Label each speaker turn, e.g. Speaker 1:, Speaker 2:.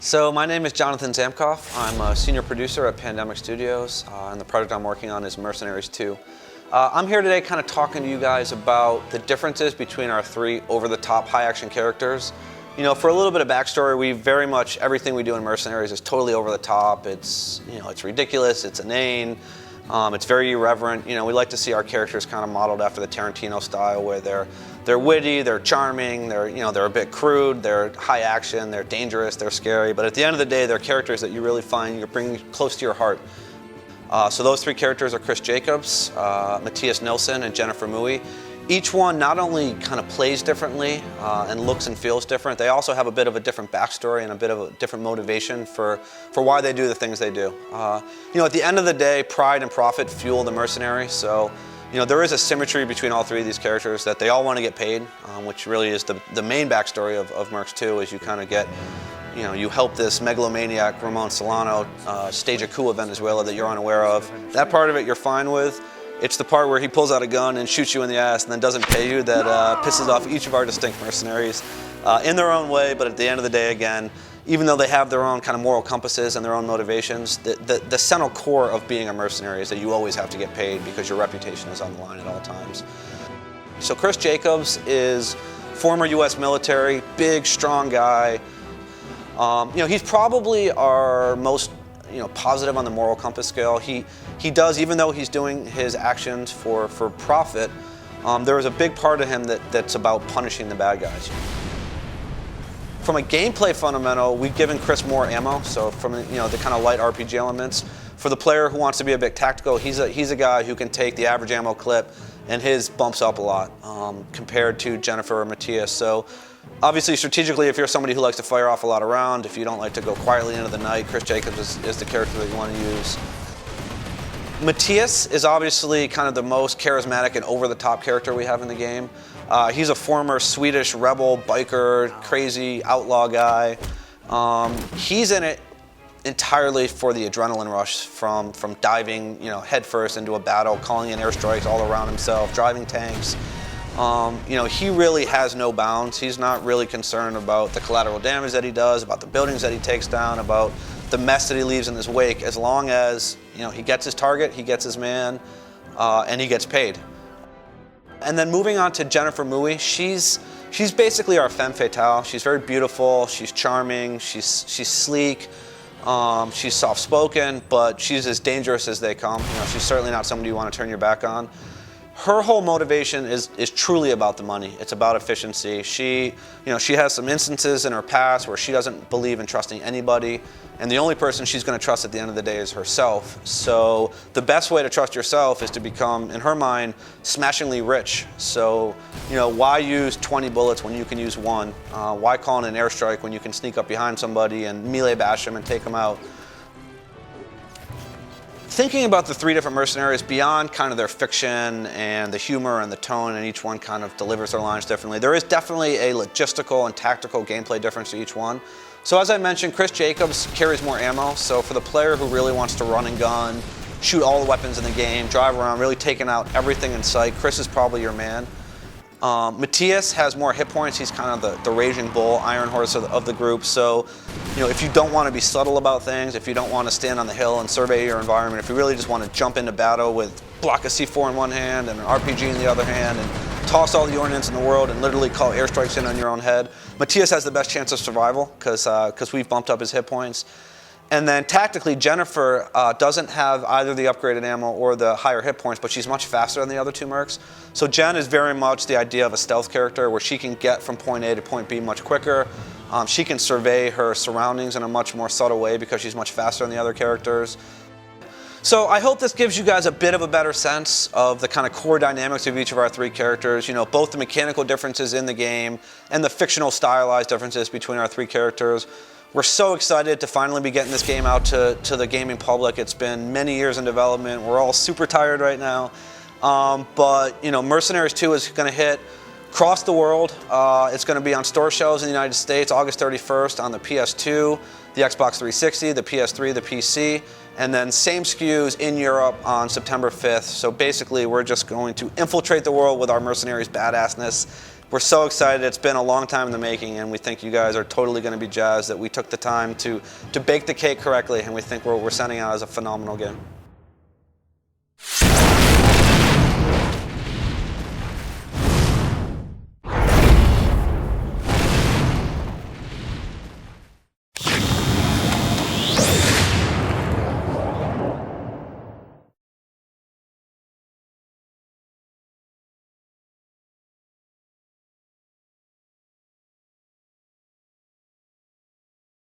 Speaker 1: So my name is Jonathan Zamkoff. I'm a senior producer at Pandemic Studios, and the project I'm working on is Mercenaries 2. I'm here today kind of talking to you guys about the differences between our three over-the-top high-action characters. You know, for a little bit of backstory, we very much, everything we do in Mercenaries is totally over the top. It's, you know, it's ridiculous, it's inane, it's very irreverent. You know, we like to see our characters kind of modeled after the Tarantino style, where they're witty, they're charming, they're a bit crude, they're high action, they're dangerous, they're scary. But at the end of the day, they're characters that you really find you're bringing close to your heart. So those three characters are Chris Jacobs, Matthias Nilsson, and Jennifer M.O.A.B. Each one not only kind of plays differently and looks and feels different, they also have a bit of a different backstory and a bit of a different motivation for why they do the things they do. You know, at the end of the day, pride and profit fuel the mercenary. So, you know, there is a symmetry between all three of these characters that they all want to get paid, which really is the main backstory of Mercs 2, is you kind of get, you know, you help this megalomaniac Ramon Solano stage a coup of Venezuela that you're unaware of. That part of it you're fine with. It's the part where he pulls out a gun and shoots you in the ass and then doesn't pay you that pisses off each of our distinct mercenaries in their own way. But at the end of the day, again, even though they have their own kind of moral compasses and their own motivations, the central core of being a mercenary is that you always have to get paid because your reputation is on the line at all times. So Chris Jacobs is former U.S. military, big, strong guy. You know, he's probably our most positive on the moral compass scale. He does, even though he's doing his actions for profit, there is a big part of him that's about punishing the bad guys. From a gameplay fundamental, we've given Chris more ammo, so from the kind of light RPG elements. For the player who wants to be a bit tactical, he's a guy who can take the average ammo clip, and his bumps up a lot compared to Jennifer or Matthias. So obviously, strategically, if you're somebody who likes to fire off a lot of round, if you don't like to go quietly into the night, Chris Jacobs is the character that you want to use. Matthias is obviously kind of the most charismatic and over-the-top character we have in the game. He's a former Swedish rebel, biker, crazy outlaw guy. He's in it entirely for the adrenaline rush from diving, headfirst into a battle, calling in airstrikes all around himself, driving tanks. He really has no bounds. He's not really concerned about the collateral damage that he does, about the buildings that he takes down, about the mess that he leaves in his wake, as long as he gets his target, he gets his man, and he gets paid. And then moving on to Jennifer M.O.A.B, she's basically our femme fatale. She's very beautiful, she's charming, she's sleek, she's soft-spoken, but she's as dangerous as they come. She's certainly not somebody you want to turn your back on. Her whole motivation is truly about the money. It's about efficiency. She has some instances in her past where she doesn't believe in trusting anybody, and the only person she's going to trust at the end of the day is herself. So the best way to trust yourself is to become, in her mind, smashingly rich. So, why use 20 bullets when you can use one? Why call in an airstrike when you can sneak up behind somebody and melee bash them and take them out? Thinking about the three different mercenaries beyond kind of their fiction and the humor and the tone, and each one kind of delivers their lines differently, there is definitely a logistical and tactical gameplay difference to each one. So as I mentioned, Chris Jacobs carries more ammo, so for the player who really wants to run and gun, shoot all the weapons in the game, drive around, really taking out everything in sight, Chris is probably your man. Matthias has more hit points. He's kind of the raging bull, iron horse of the group. So, if you don't want to be subtle about things, if you don't want to stand on the hill and survey your environment, if you really just want to jump into battle with block a C4 in one hand and an RPG in the other hand and toss all the ordnance in the world and literally call airstrikes in on your own head, Matthias has the best chance of survival because we've bumped up his hit points. And then tactically, Jennifer doesn't have either the upgraded ammo or the higher hit points, but she's much faster than the other two mercs. So Jen is very much the idea of a stealth character where she can get from point A to point B much quicker. She can survey her surroundings in a much more subtle way because she's much faster than the other characters. So I hope this gives you guys a bit of a better sense of the kind of core dynamics of each of our three characters, both the mechanical differences in the game and the fictional stylized differences between our three characters. We're so excited to finally be getting this game out to the gaming public. It's been many years in development. We're all super tired right now. But Mercenaries 2 is going to hit across the world. It's going to be on store shelves in the United States August 31st on the PS2, the Xbox 360, the PS3, the PC, and then same SKUs in Europe on September 5th. So basically, we're just going to infiltrate the world with our Mercenaries badassness. We're so excited. It's been a long time in the making, and we think you guys are totally going to be jazzed that we took the time to bake the cake correctly, and we think we're sending out as a phenomenal game.